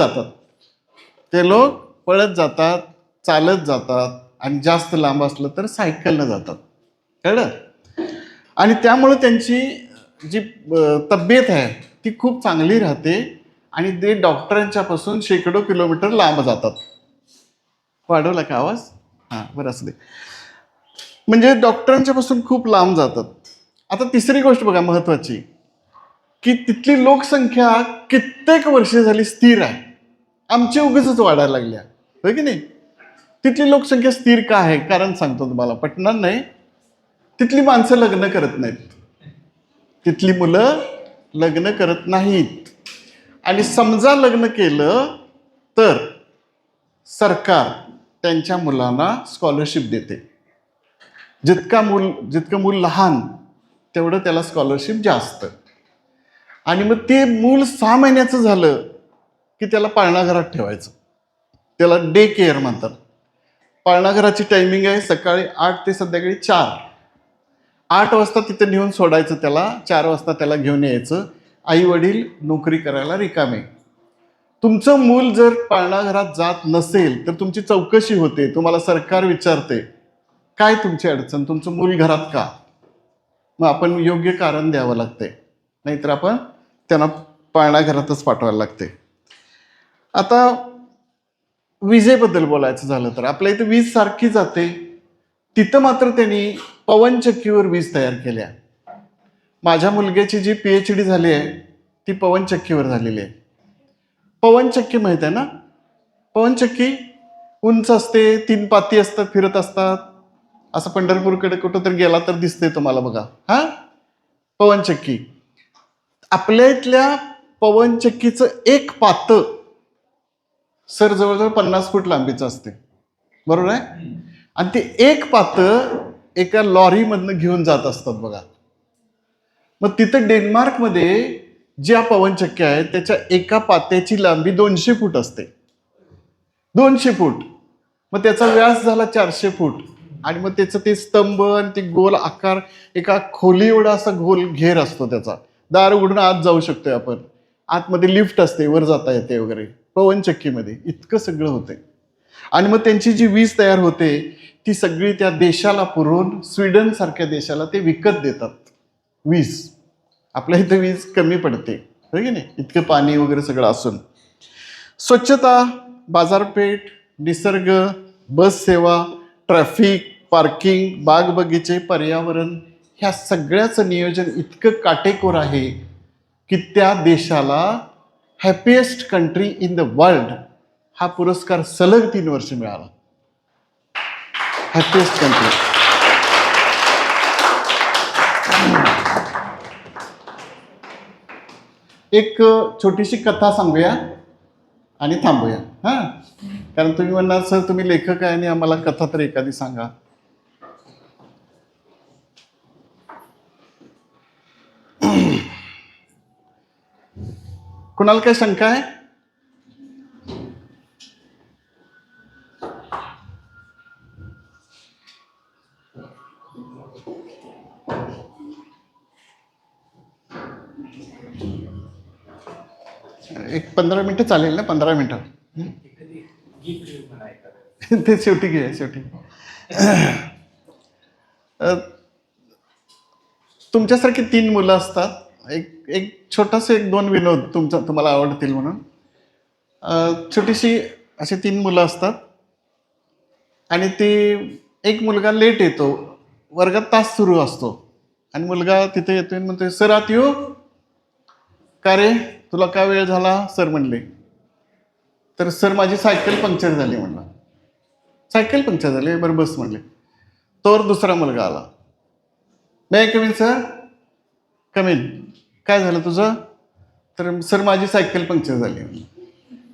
जातात, चालत जातात, आणि जास्त लांब असलं तर सायकलनं जातात. कळलं? आणि त्यामुळे त्यांची जी तब्येत आहे ती खूप चांगली राहते, आणि ते डॉक्टरांच्या पासून शेकडो किलोमीटर लांब जातात. वाढवला का आवाज? हां, बरं असू दे. म्हणजे डॉक्टरांच्या पासून खूप लांब जातात. आता तिसरी गोष्ट बघा महत्वाची, की तिथली लोकसंख्या कित्येक वर्ष झाली स्थिर आहे. आमची उगाचच वाढायला लागल्या, होय की नाही? तिथली लोकसंख्या स्थिर का आहे? कारण सांगतो तुम्हाला, पटणार नाही. तिथली माणसं लग्न करत नाहीत, तिथली मुलं लग्न करत नाहीत. आणि समजा लग्न केलं तर सरकार त्यांच्या मुलांना स्कॉलरशिप देते. जितकं मूल लहान तेवढं त्याला स्कॉलरशिप जास्त. आणि मग ते मूल 6 महिन्याचं झालं की त्याला पाळणाघरात ठेवायचं. त्याला डे केअर म्हणतात. पाळणाघराची टायमिंग आहे सकाळी 8 ते संध्याकाळी 4. 8 वाजता तिथे नेऊन सोडायचं त्याला, 4 वाजता त्याला घेऊन यायचं. आई वडील नोकरी करायला रिकामे. तुमचं मूल जर पाळणाघरात जात नसेल तर तुमची चौकशी होते, तुम्हाला सरकार विचारते काय तुमची अडचण, तुमचं मूल घरात का? मग आपण योग्य कारण द्यावं लागते, नाहीतर आपण त्यांना पाळणाघरातच पाठवायला लागते. आता विजेबद्दल बोलायचं झालं तर आपल्या इथे वीज सारखी जाते, तिथं मात्र त्यांनी पवनचक्कीवर वीज तयार केल्या. माझ्या मुलग्याची जी PhD झाली आहे ती पवनचक्कीवर झालेली आहे. पवनचक्की माहित आहे ना? पवनचक्की उंच असते, 3 पाती असतात, फिरत असतात. असं पंढरपूरकडे कुठं तर गेला तर दिसते तुम्हाला बघा. हा, पवनचक्की. आपल्या इथल्या पवनचक्कीचं एक पातं सर जवळजवळ 50 फूट लांबीचं असते, बरोबर आहे? आणि ते एक पातं एका लॉरीमधनं घेऊन जात असतात बघा. मग तिथं डेन्मार्कमध्ये ज्या पवनचक्क्या आहेत त्याच्या एका पात्याची लांबी 200 फूट असते. 200 फूट. मग त्याचा व्यास झाला 400 फूट. आणि मग त्याचं ते स्तंभ आणि ते गोल आकार, एका खोली एवढा असा गोल घेर असतो त्याचा. दार उघडून आत जाऊ शकतोय आपण. आतमध्ये लिफ्ट असते, वर जाता येते वगैरे. पवनचक्कीमध्ये इतकं सगळं होते. आणि मग त्यांची जी वीज तयार होते ती सगळी त्या देशाला पुरवून स्वीडन सारख्या देशाला ते विकत देतात वीज. आपल्या इथे वीज कमी पडते, हो की नाही, इतकं पाणी वगैरे सगळं असून. स्वच्छता, बाजारपेठ, निसर्ग, बस सेवा, ट्रॅफिक, पार्किंग, बाग बगीचे, पर्यावरण, ह्या सगळ्याचं नियोजन इतकं काटेकोर आहे की त्या देशाला happiest country in the world हा पुरस्कार सलग 3 वर्ष मिळाला. Happiest country. एक छोटीशी कथा सांगूया आणि थांबूया. हां, कारण तुम्ही म्हणणार सर तुम्ही लेखक आहे आणि आम्हाला कथा तर एखादी सांगा. कुणाला काय शंका आहे? एक 15 मिनिटं चालेल ना? 15 मिनिटं ते शेवटी घे शेवटी. तुमच्यासारखी 3 मुलं असतात. एक एक छोटासा 1-2 विनोद तुम्हाला आवडतील म्हणून. छोटीशी अशी 3 मुलं असतात आणि ती एक मुलगा लेट येतो, वर्गात तास सुरू असतो आणि मुलगा तिथे येतोय आणि म्हणतोय, सर आत येऊ? का रे, तुला काय वेळ झाला? सर म्हणले. तर सर माझी सायकल पंक्चर झाली म्हणला. सायकल पंक्चर झाली? बरं बस म्हणले. तोवर दुसरा मुलगा आला. मे कमीन सर? कमीन. काय झालं तुझं? तर सर माझी सायकल पंक्चर झाली.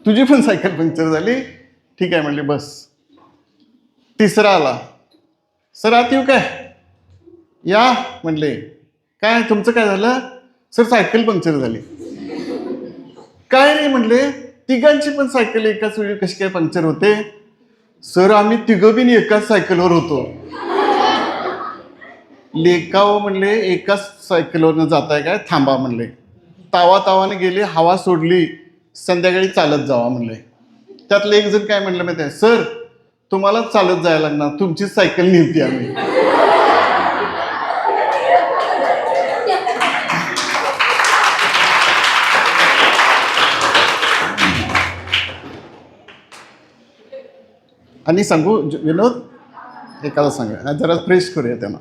तुझी पण सायकल पंक्चर झाली? ठीक आहे म्हणले, बस. तिसरा आला. सर आत येऊ काय? या म्हणले. काय तुमचं काय झालं? सर सायकल पंक्चर झाली. काय नाही म्हणले, तिघांची पण सायकल एकाच वेळी कशी काय पंक्चर होते? सर आम्ही तिघं बिन एकाच सायकलवर होतो. लेकाव म्हणले, एकाच सायकलवरनं जाताय काय? थांबा म्हणले. तावाने गेले, हवा सोडली, संध्याकाळी चालत जावा म्हणले. त्यातलं एक जण काय म्हणलं माहिती आहे? सर तुम्हालाच चालत जायला लागणार, तुमचीच सायकल नेमती आम्ही. आणि सांगू विनोद? एकाला सांगा, जरा फ्रेश करूया त्यांना.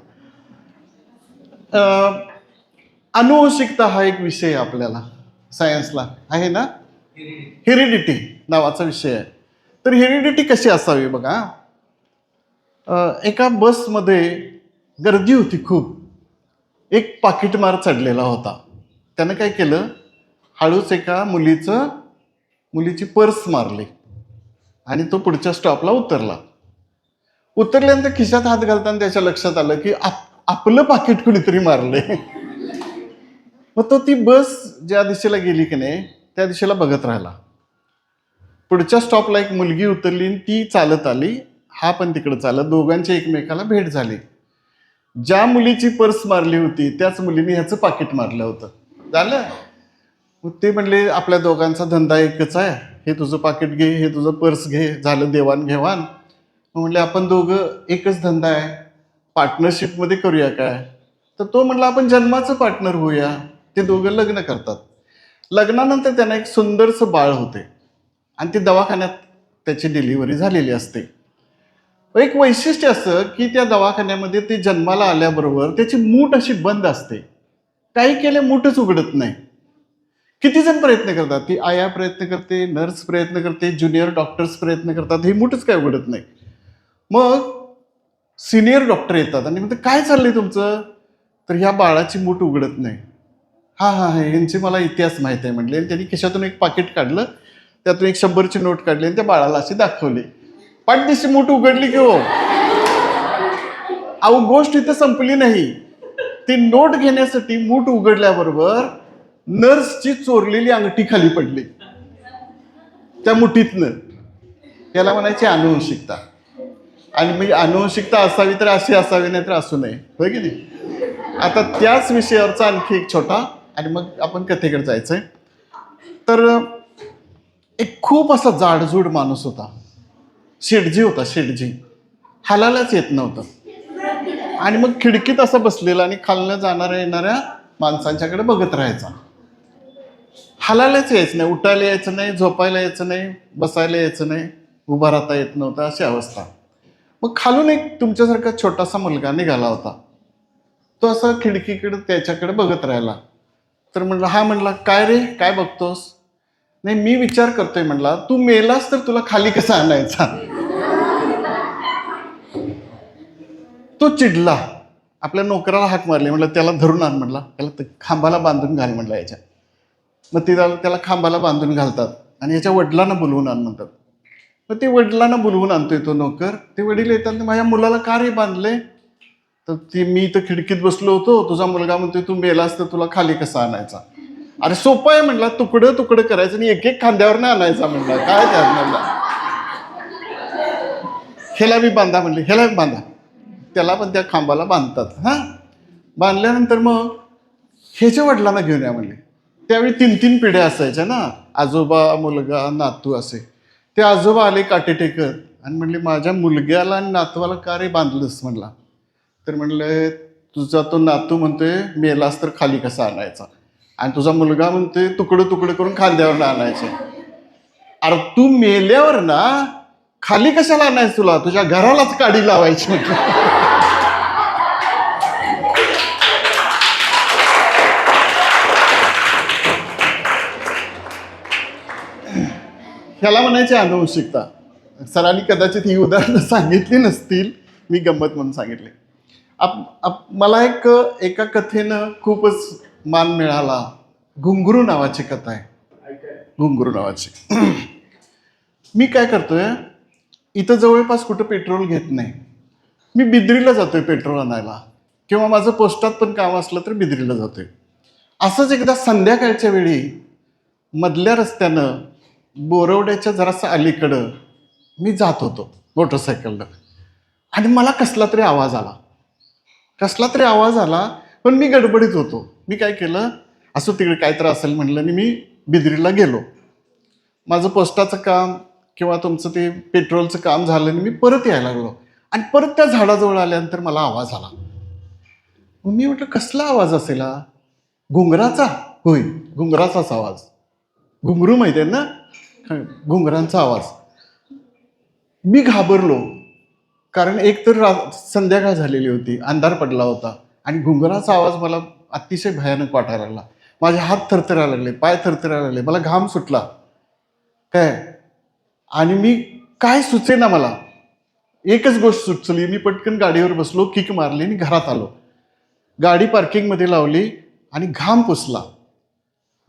अनुवंशिकता हा एक विषय आपल्याला सायन्सला आहे ना. हेरिडिटी नावाचा विषय आहे. तर हेरिडिटी कशी असावी बघा. एका बसमध्ये गर्दी होती खूप. एक पाकिटमार चढलेला होता. त्यानं काय केलं, हळूच एका मुलीची पर्स मारली आणि तो पुढच्या स्टॉपला उतरला. उतरल्यानंतर खिशात हात घालताना त्याच्या लक्षात आलं की आपलं पाकिट कुणीतरी मारले. मग तो ती बस ज्या दिशेला गेली की नाही त्या दिशेला बघत राहिला. पुढच्या स्टॉपला एक मुलगी उतरली आणि ती चालत आली, हा पण तिकडे चालत. दोघांची एकमेकाला भेट झाली. ज्या मुलीची पर्स मारली होती त्याच मुलीने ह्याचं पाकिट मारलं होतं. झालं. मग ते म्हणले आपल्या दोघांचा धंदा एकच आहे, हे तुझं पाकिट घे, हे तुझं पर्स घे, झालं देवाणघेवाण. मग म्हणले आपण दोघं एकच धंदा आहे, पार्टनरशिपमध्ये करूया काय? तर तो म्हणला आपण जन्माचं पार्टनर होऊया. ते दोघं लग्न करतात. लग्नानंतर त्यांना एक सुंदरसं बाळ होते आणि ते दवाखान्यात त्याची डिलिव्हरी झालेली असते. एक वैशिष्ट्य असं की त्या दवाखान्यामध्ये ते जन्माला आल्याबरोबर त्याची मूठ अशी बंद असते. काही केले मूठच उघडत नाही. किती जण प्रयत्न करतात, ती आया प्रयत्न करते, नर्स प्रयत्न करते, ज्युनियर डॉक्टर्स प्रयत्न करतात, हे मूठच काय उघडत नाही. मग सिनियर डॉक्टर येतात आणि म्हणतात काय चाललंय तुमचं? तर ह्या बाळाची मूठ उघडत नाही. हा यांची मला इतिहास माहित आहे म्हणले. त्यांनी खिशातून एक पाकिट काढलं, त्यातून एक 100ची नोट काढली आणि त्या बाळाला अशी दाखवली. पाठदिशी मूठ उघडली की हो. अहो गोष्ट इथं संपली नाही. ती नोट घेण्यासाठी मूठ उघडल्याबरोबर नर्सची चोरलेली अंगठी खाली पडली त्या मुठीतनं. त्याला म्हणायची अनुवंशिकता. आणि मग अनुवंशिकता असावी तर अशी असावी, नाही तर असू नये, होय की नाही. आता त्याच विषयावरचा आणखी एक छोटा आणि मग आपण कथेकडे जायचंय. तर एक खूप असा जाडजूड माणूस होता. शेटजी होता. शेटजी हालायलाच येत नव्हतं आणि मग खिडकीत असा बसलेला आणि खालनं जाणाऱ्या येणाऱ्या माणसांच्याकडे बघत राहायचा. हालायलाच यायचं नाही, उठायला यायचं नाही, झोपायला यायचं नाही, बसायला यायचं नाही, उभा राहता येत नव्हतं, अशी अवस्था. मग खालून एक तुमच्यासारखा छोटासा मुलगा निघाला होता. तो असा खिडकीकडे त्याच्याकडे बघत राहिला. तर म्हणला, हा म्हणला काय रे काय बघतोस? नाही मी विचार करतोय म्हणला, तू मेलास तर तुला खाली कसा आणायचा? तो चिडला. आपल्या नोकराला हाक मारली. म्हणलं त्याला धरून आण म्हणला, त्याला खांबाला बांधून घाल म्हणला याच्या. मग त्याला खांबाला बांधून घालतात आणि याच्या वडिलांना बोलवून आण म्हणतात. मग ते वडिलांना बोलवून आणतोय तो नोकर. ते वडील येतात, माझ्या मुलाला का रे बांधले? तर मी इथं खिडकीत बसलो होतो, तुझा मुलगा म्हणतोय तू मेलास तर तुला खाली कसा आणायचा? अरे सोपं आहे म्हणला, तुकडं तुकडं करायचं आणि एक एक खांद्यावर नाही आणायचा म्हणला. काय त्यात म्हणला, ह्याला बी बांधा म्हणले, ह्याला बी बांधा. त्याला पण त्या खांबाला बांधतात. हा, बांधल्यानंतर मग ह्याच्या वडिलांना घेऊन या म्हणले. त्यावेळी 3-3 पिढ्या असायच्या ना, आजोबा, मुलगा, नातू असे. ते आजोबा आले काटे टेकत आणि म्हणले, माझ्या मुलग्याला आणि नातवाला का रे बांधलंस म्हणला. तर म्हणलं, तुझा तो नातू म्हणतोय मेलास तर खाली कसा आणायचा, आणि तुझा मुलगा म्हणतोय तुकडं तुकडं करून खांद्यावर आणायचे. अरे तू मेल्यावर ना खाली कशाला आणायचं, तुला तुझ्या घरालाच काडी लावायची म्हटलं. ह्याला म्हणायची आनुवंशिकता. सरांनी कदाचित ही उदाहरणं सांगितली नसतील, मी गंमत म्हणून सांगितले. मला एका कथेनं खूपच मान मिळाला. घुंगरू नावाची कथा आहे, घुंगरू नावाची. मी काय करतोय, इथं जवळपास कुठं पेट्रोल घेत नाही. मी बिद्रीला जातोय पेट्रोल आणायला, किंवा माझं पोस्टात पण काम असलं तर बिद्रीला जातोय. असंच एकदा संध्याकाळच्या वेळी मधल्या रस्त्यानं बोरवड्याच्या जरासं अलीकडं मी जात होतो मोटरसायकलनं, आणि मला कसला तरी आवाज आला. पण मी गडबडीत होतो. मी काय केलं, असं तिकडे काय तर असेल म्हणलं आणि मी बिद्रीला गेलो. माझं पोस्टाचं काम किंवा तुमचं ते पेट्रोलचं काम झालं आणि मी परत यायला लागलो, आणि परत त्या झाडाजवळ आल्यानंतर मला आवाज आला. मग मी म्हटलं, कसला आवाज असेल हा? घुंगराचा? होय, घुंगराचाच आवाज. घुंगरू माहिती आहे ना, घुंगरांचा आवाज. मी घाबरलो, कारण एक तर संध्याकाळ झालेली होती, अंधार पडला होता, आणि घुंगराचा आवाज मला अतिशय भयानक वाटायला लागला. माझे हात थरथरायला लागले, पाय थरथरायला लागले, मला घाम सुटला काय. आणि मी काय सुचेना, मला एकच गोष्ट सुचली. मी पटकन गाडीवर बसलो, किक मारली आणि घरात आलो. गाडी पार्किंगमध्ये लावली आणि घाम पुसला.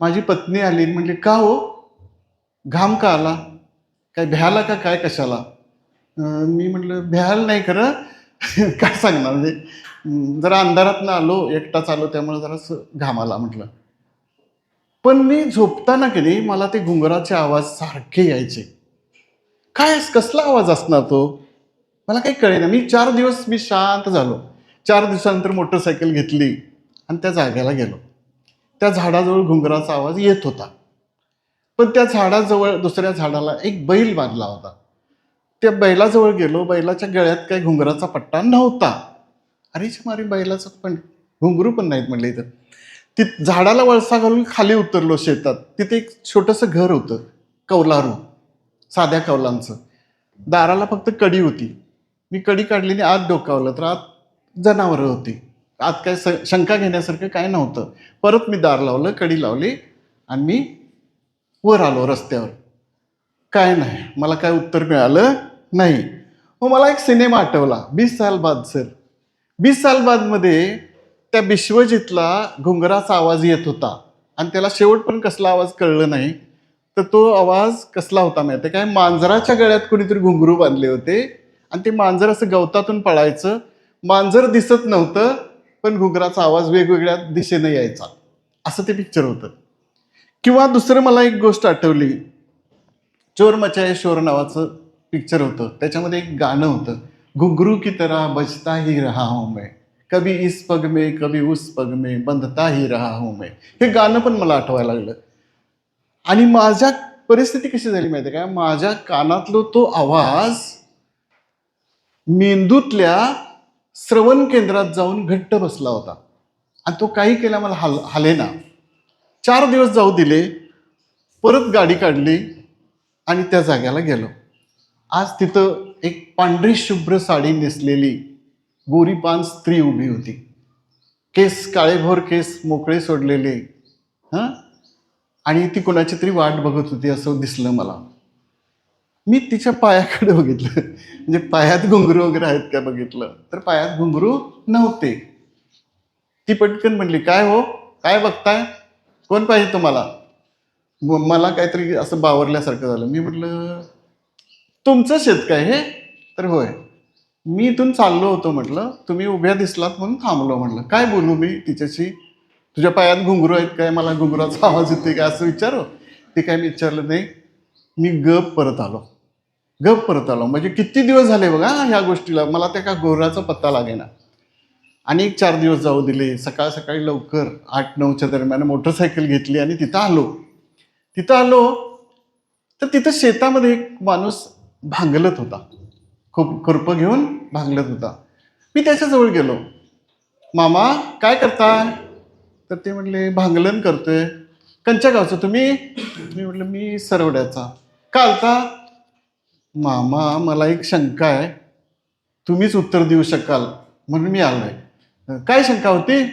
माझी पत्नी आली, म्हणली, का हो, घाम का आला, काय भ्याला का काय, कशाला? मी म्हटलं, भ्यायला नाही खरं. काय सांगणार, म्हणजे जरा अंधारात आलो, एकटाच आलो, त्यामुळे जरा घाम आला म्हटलं. पण मी झोपताना की नाही, मला ते घुंगराचे आवाज सारखे यायचे. काय, कसला आवाज असणार तो, मला काही कळेना. 4 दिवस मी शांत झालो. 4 दिवसानंतर मोटरसायकल घेतली आणि त्या जागेला गेलो. त्या झाडाजवळ घुंगराचा आवाज येत होता. पण त्या झाडाजवळ दुसऱ्या झाडाला एक बैल बांधला होता. त्या बैलाजवळ गेलो, बैलाच्या गळ्यात काही घुंगराचा पट्टा नव्हता. अरे मारी, बैलाचं पण घुंगरू पण नाहीत म्हणले. इथं ती झाडाला वळसा घालून खाली उतरलो शेतात. तिथे एक छोटंसं घर होतं, कौलारू, साध्या कौलांचं. दाराला फक्त कडी होती. मी कडी काढली आणि आत डोकावलं तर आत जनावरं होती. आत काय शंका घेण्यासारखं काय नव्हतं. परत मी दार लावलं, कडी लावली आणि मी वर आलो रस्त्यावर. काय नाही, मला काय उत्तर मिळालं नाही. मग मला एक सिनेमा आठवला, 20 साल बाद. सर, 20 साल बाद मध्ये त्या विश्वजितला घुंगराचा आवाज येत होता, आणि त्याला शेवट पण कसला आवाज कळलं नाही. तर तो आवाज कसला होता माहिती काय, मांजराच्या गळ्यात कोणीतरी घुंगरू बांधले होते, आणि ते मांजर असं गवतातून पळायचं. मांजर दिसत नव्हतं, पण घुंगराचा आवाज वेगवेगळ्या दिशेने यायचा. असं ते पिक्चर होतं. किंवा दुसरं मला एक गोष्ट आठवली, चोर मचाये शोर नावाचं पिक्चर होतं. त्याच्यामध्ये एक गाणं होतं, घुंगरू की तरह बजता ही रहा हूं मैं, कभी इस पग में कभी उस पग में बंधता ही रहा हूं मैं. हे गाणं पण मला आठवायला लागलं. आणि माझ्या परिस्थिती कशी झाली माहिती का, माझ्या कानातलो तो आवाज मेंदूतल्या श्रवण केंद्रात जाऊन घट्ट बसला होता, आणि तो काही केला मला हालेना. 4 दिवस जाऊ दिले. परत गाडी काढली आणि त्या जाग्याला गेलो. आज तिथं एक पांढरी शुभ्र साडी नेसलेली गोरीपान स्त्री उभी होती. केस, काळेभोर केस मोकळे सोडलेले, हां, आणि ती कोणाची तरी वाट बघत होती असं दिसलं मला. मी तिच्या पायाकडे बघितलं, म्हणजे पायात घुंगरू वगैरे आहेत का बघितलं, तर पायात घुंगरू नव्हते. ती पटकन म्हणली, काय हो, काय बघताय, कोण पाहिजे तुम्हाला? मला काहीतरी असं बावरल्यासारखं झालं. मी म्हटलं, तुमचं शेत काय हे? तर होय, मी इथून चाललो होतो म्हटलं, तुम्ही उभ्या दिसलात म्हणून थांबलो म्हटलं. काय बोलू मी तिच्याशी? तुझ्या पायात घुंगरू आहेत काय, मला घुंगराचा आवाज येतोय काय असं विचारू. ते काय मी विचारलं नाही. मी गप परत आलो. म्हणजे किती दिवस झाले बघा ह्या गोष्टीला, मला त्या का घोराचा पत्ता लागेना. आणि एक 4 दिवस जाऊ दिले. सकाळ सकाळी लवकर 8-9च्या दरम्यान मोटरसायकल घेतली आणि तिथं आलो. तर तिथं शेतामध्ये एक माणूस भांगलत होता, खूप खुरपं घेऊन भांगलत होता. मी त्याच्याजवळ गेलो. मामा काय करताय? तर ते म्हणले भांगलन करतोय. कंच्या गावचं तुम्ही? मी म्हटलं मी सरवड्याचा. का आलता? मामा मला एक शंका आहे, तुम्हीच उत्तर देऊ शकाल म्हणून मी आलोय. काय शंका होती?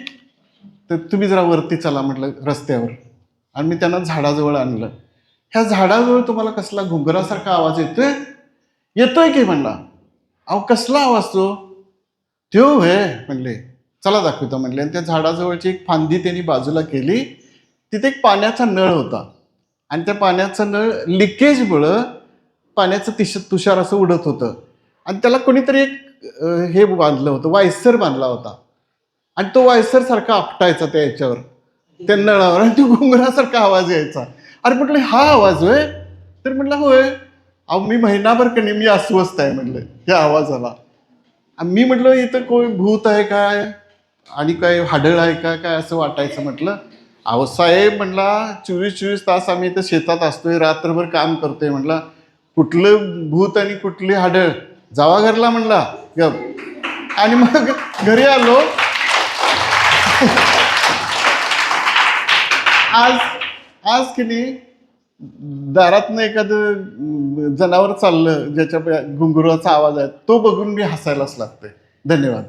तर तुम्ही जरा वरती चला म्हटलं रस्त्यावर. आणि मी त्यांना झाडाजवळ आणलं. ह्या झाडाजवळ तुम्हाला कसला घुंगरासारखा आवाज येतोय की म्हणला. अहो कसला आवाज त्यो हे म्हणले. चला दाखवतो म्हणले. आणि त्या झाडाजवळची एक फांदी त्यांनी बाजूला केली. तिथे एक पाण्याचा नळ होता आणि त्या पाण्याचं नळ लिकेजमुळं पाण्याचं तुषार असं उडत होतं. आणि त्याला कोणीतरी एक हे बांधलं होतं, वायसर बांधला होता. आणि तो वायसर सारखा आपटायचा त्या याच्यावर, त्या नळावर, आणि तो घुंगरासारखा आवाज यायचा. अरे म्हटलं हा आवाज होय? तर म्हटलं होय. अहो मी महिनाभर का नाही मी अस्वस्थ आहे म्हटलं या आवाजाला. मी म्हटलं इथं कोण भूत आहे काय आणि काय हाडळ आहे का काय असं वाटायचं. म्हटलं अहो साहेब म्हणला 24 तास आम्ही इथं शेतात असतोय, रात्रभर काम करतोय. म्हटलं कुठलं भूत आणि कुठली हाडळ, जावा घरला म्हणला गप. आणि मग घरी आलो. आज की नाही दारातनं एखादं जनावर चाललं ज्याच्या घुंगुराचा आवाज आहे तो बघून मी हसायलाच लागतोय. धन्यवाद.